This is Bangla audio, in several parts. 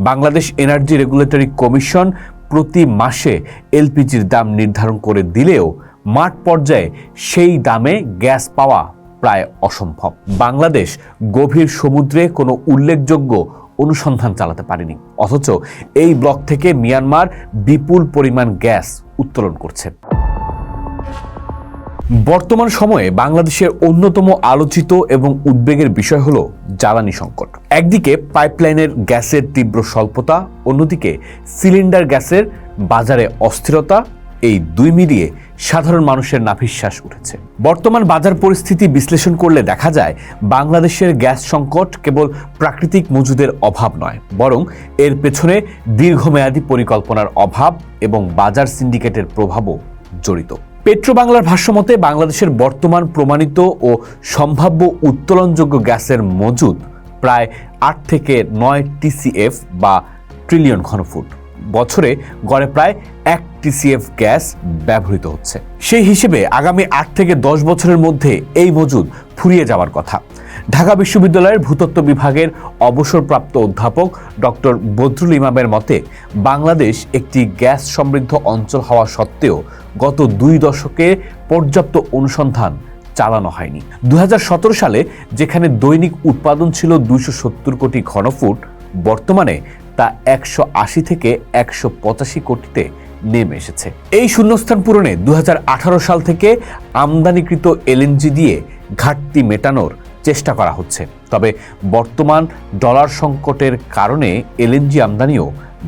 বাংলাদেশ এনার্জি রেগুলেটরি কমিশন প্রতি মাসে এলপিজির দাম নির্ধারণ করে দিলেও মাঠ পর্যায়ে সেই দামে গ্যাস পাওয়া প্রায় অসম্ভব। বাংলাদেশ গভীর সমুদ্রে কোনো উল্লেখযোগ্য অনুসন্ধান চালাতে পারেনি, অথচ এই ব্লক থেকে মিয়ানমার বিপুল পরিমাণ গ্যাস উত্তোলন করছে। বর্তমান সময়ে বাংলাদেশের অন্যতম আলোচিত এবং উদ্বেগের বিষয় হলো জ্বালানি সংকট। একদিকে পাইপলাইনের গ্যাসের তীব্র স্বল্পতা, অন্যদিকে সিলিন্ডার গ্যাসের বাজারে অস্থিরতা, এই দুই মিলিয়ে সাধারণ মানুষের নাভিশ্বাস উঠেছে। বর্তমান বাজার পরিস্থিতি বিশ্লেষণ করলে দেখা যায় বাংলাদেশের গ্যাস সংকট কেবল প্রাকৃতিক মজুদের অভাব নয়, বরং এর পেছনে দীর্ঘমেয়াদী পরিকল্পনার অভাব এবং বাজার সিন্ডিকেটের প্রভাবও জড়িত। পেট্রোবাংলার ভাষ্যমতে বাংলাদেশের বর্তমান প্রমাণিত ও সম্ভাব্য উত্তোলনযোগ্য গ্যাসের মজুদ প্রায় 8 থেকে 9 টিসিএফ বা ট্রিলিয়ন ঘনফুট। বছরে গড়ে প্রায় 1 টিসিএফ গ্যাস ব্যবহৃত হচ্ছে। সেই হিসেবে আগামী 8 থেকে 10 বছরের মধ্যে এই মজুদ ফুরিয়ে যাওয়ার কথা। ঢাকা বিশ্ববিদ্যালয়ের ভূতত্ত্ব বিভাগের অবসরপ্রাপ্ত অধ্যাপক ডক্টর বদরুল ইমামের মতে, বাংলাদেশ একটি গ্যাস সমৃদ্ধ অঞ্চল হওয়া সত্ত্বেও গত 2 দশকে পর্যাপ্ত অনুসন্ধান চালানো হয়নি। 2017 সালে যেখানে দৈনিক উৎপাদন ছিল 270 কোটি ঘনফুট, বর্তমানে তা 180 থেকে 185 কোটিতে নেমে এসেছে। এই শূন্যস্থান পূরণে 2018 সাল থেকে আমদানিকৃত এলএনজি দিয়ে ঘাটতি মেটানোর চেষ্টা করা হচ্ছে। তবে বর্তমান ডলার সংকটের কারণে এলএনজি আমদানিও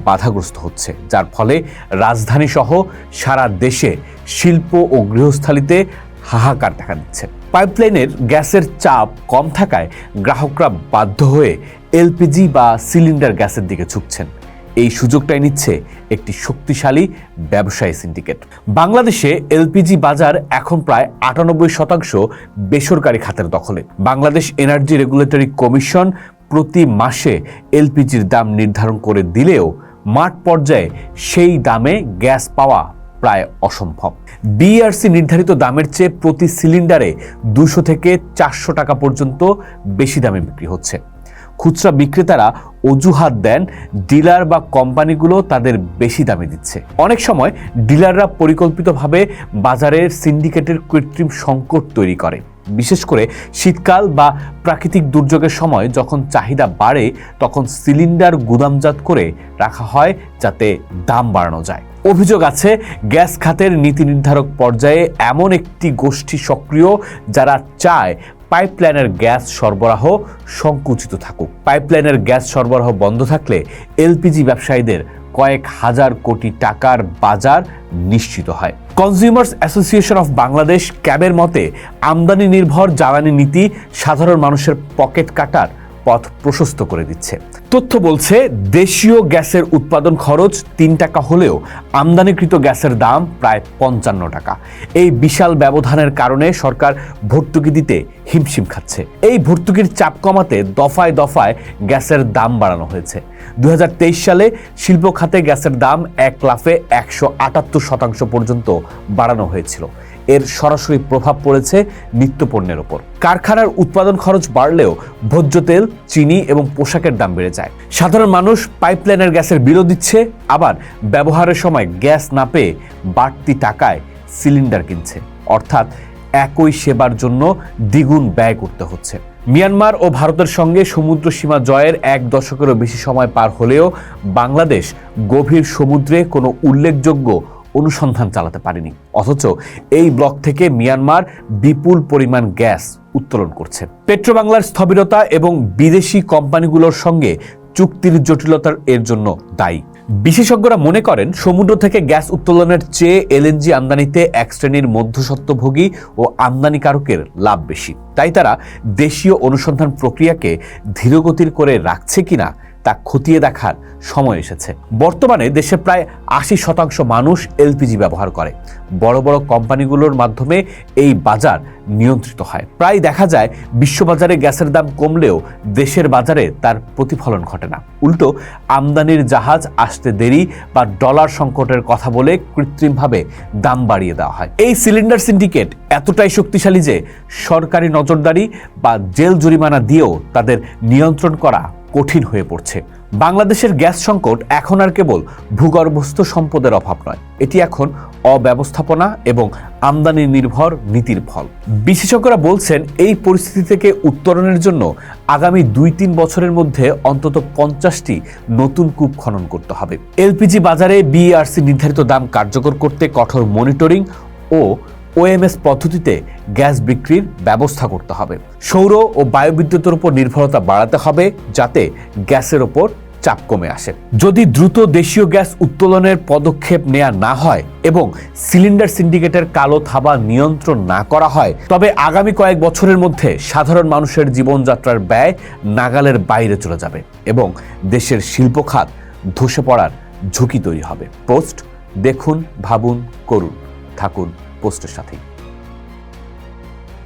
বাধাগ্রস্ত হচ্ছে, যার ফলে রাজধানী সহ সারা দেশে শিল্প ও গৃহস্থালিতে হাহাকার দেখা দিচ্ছে। পাইপলাইনের গ্যাসের চাপ কম থাকায় গ্রাহকরা বাধ্য হয়ে এলপিজি বা সিলিন্ডার গ্যাসের দিকে ঝুঁকছেন। এই সুযোগটাই নিচ্ছে একটি শক্তিশালী ব্যবসায়ী সিন্ডিকেট। বাংলাদেশে এলপিজি বাজার এখন প্রায় 98% বেসরকারি খাতের দখলে। বাংলাদেশ এনার্জি রেগুলেটরি কমিশন প্রতি মাসে এলপিজির দাম নির্ধারণ করে দিলেও মাঠ পর্যায়ে সেই দামে গ্যাস পাওয়া প্রায় অসম্ভব। বিইআরসি নির্ধারিত দামের চেয়ে প্রতি সিলিন্ডারে 200 থেকে 400 টাকা পর্যন্ত বেশি দামে বিক্রি হচ্ছে। খুচরা বিক্রেতারা অজুহাত দেন ডিলার বা কোম্পানিগুলো তাদের বেশি দামে দিচ্ছে। অনেক সময় ডিলাররা পরিকল্পিতভাবে বাজারের সিন্ডিকেটের কৃত্রিম সংকট তৈরি করে, বিশেষ করে শীতকাল বা প্রাকৃতিক দুর্যোগের সময় যখন চাহিদা বাড়ে, তখন সিলিন্ডার গুদামজাত করে রাখা হয় যাতে দাম বাড়ানো যায়। অভিযোগ আছে গ্যাস খাতের নীতি নির্ধারক পর্যায়ে এমন একটি গোষ্ঠী সক্রিয় যারা চায় পাইপলাইনের গ্যাস সরবরাহ সংকুচিত থাকুক। পাইপলাইনের গ্যাস সরবরাহ বন্ধ থাকলে এলপিজি ব্যবসায়ীদের কয়েক হাজার কোটি টাকার বাজার নিশ্চিত হয়। কনজিউমার্স অ্যাসোসিয়েশন অফ বাংলাদেশ ক্যাবের মতে, আমদানি নির্ভর জ্বালানি নীতি সাধারণ মানুষের পকেট কাটার পথ প্রশস্ত করে দিচ্ছে। তথ্য বলছে দেশীয় গ্যাসের উৎপাদন খরচ 3 টাকা হলেও আমদানিকৃত গ্যাসের দাম প্রায় 55 টাকা। এই বিশাল ব্যবধানের কারণে সরকার ভর্তুকি দিতে হিমশিম খাচ্ছে। এই ভর্তুকির চাপ কমাতে দফায় দফায় গ্যাসের দাম বাড়ানো হয়েছে। 2023 সালে শিল্প খাতে গ্যাসের দাম 1 লাফে 178% পর্যন্ত বাড়ানো হয়েছিল। এর সরাসরি প্রভাব পড়েছে নিত্যপণ্যের ওপর। কারখানার উৎপাদন খরচ বাড়লেও ভোজ্য তেল, চিনি এবং পোশাকের দাম বেড়ে যায়। সাধারণ মানুষ পাইপলাইনের গ্যাসের বিলও দিচ্ছে, আবার ব্যবহারের সময় গ্যাস না পেয়ে বাড়তি টাকায় সিলিন্ডার কিনছে। অর্থাৎ একই সেবার জন্য দ্বিগুণ ব্যয় করতে হচ্ছে। মিয়ানমার ও ভারতের সঙ্গে সমুদ্র সীমা জয়ের 1 দশকেরও বেশি সময় পার হলেও বাংলাদেশ গভীর সমুদ্রে কোনো উল্লেখযোগ্য অনুসন্ধান চালাতে পারেনি, অথচ এই ব্লক থেকে মিয়ানমার বিপুল পরিমাণ গ্যাস উত্তোলন করছে। পেট্রোবাংলার স্থবিরতা এবং বিদেশি কোম্পানিগুলোর সঙ্গে চুক্তির জটিলতার এর জন্য দায়ী। বিশেষজ্ঞরা মনে করেন সমুদ্র থেকে গ্যাস উত্তোলনের চেয়ে এলএনজি আমদানিতে এক শ্রেণীর মধ্যস্বত্বভোগী ও আমদানিকারকের লাভ বেশি। তাই তারা দেশীয় অনুসন্ধান প্রক্রিয়াকে ধীরগতির করে রাখছে কিনা তা খতিয়ে দেখার সময় এসেছে। বর্তমানে দেশে প্রায় 80% মানুষ এলপিজি ব্যবহার করে। বড় বড় কোম্পানিগুলোর মাধ্যমে এই বাজার নিয়ন্ত্রিত হয়। প্রায় দেখা যায় বিশ্ববাজারে গ্যাসের দাম কমলেও দেশের বাজারে তার প্রতিফলন ঘটে না। উল্টো আমদানির জাহাজ আসতে দেরি বা ডলার সংকটের কথা বলে কৃত্রিমভাবে দাম বাড়িয়ে দেওয়া হয়। এই সিলিন্ডার সিন্ডিকেট এতটাই শক্তিশালী যে সরকারি নজরদারি বা জেল জরিমানা দিয়েও তাদের নিয়ন্ত্রণ করা কঠিন হয়ে পড়ছে। বাংলাদেশের গ্যাস সংকট এখন আর কেবল ভূগর্ভস্থ সম্পদের অভাব নয়, এটি এখন অব্যবস্থাপনা এবং আমদানি নির্ভর নীতির ফল। বিশেষজ্ঞরা বলছেন এই পরিস্থিতি থেকে উত্তরণের জন্য আগামী 2-3 বছরের মধ্যে অন্তত 50টি নতুন কূপ খনন করতে হবে। এলপিজি বাজারে বিইআরসি নির্ধারিত দাম কার্যকর করতে কঠোর মনিটরিং ও ওএমএস পদ্ধতিতে গ্যাস বিক্রির ব্যবস্থা করতে হবে। সৌর ও বায়ুবিদ্যুতের উপর নির্ভরতা বাড়াতে হবে যাতে গ্যাসের ওপর চাপ কমে আসে। যদি দ্রুত দেশীয় গ্যাস উত্তোলনের পদক্ষেপ নেওয়া না হয় এবং সিলিন্ডার সিন্ডিকেটের কালো থাবা নিয়ন্ত্রণ না করা হয়, তবে আগামী কয়েক বছরের মধ্যে সাধারণ মানুষের জীবনযাত্রার ব্যয় নাগালের বাইরে চলে যাবে এবং দেশের শিল্প খাত ধসে পড়ার ঝুঁকি তৈরি হবে। পোস্ট দেখুন, ভাবুন, করুন। থাকুন পোস্টের সাথেই।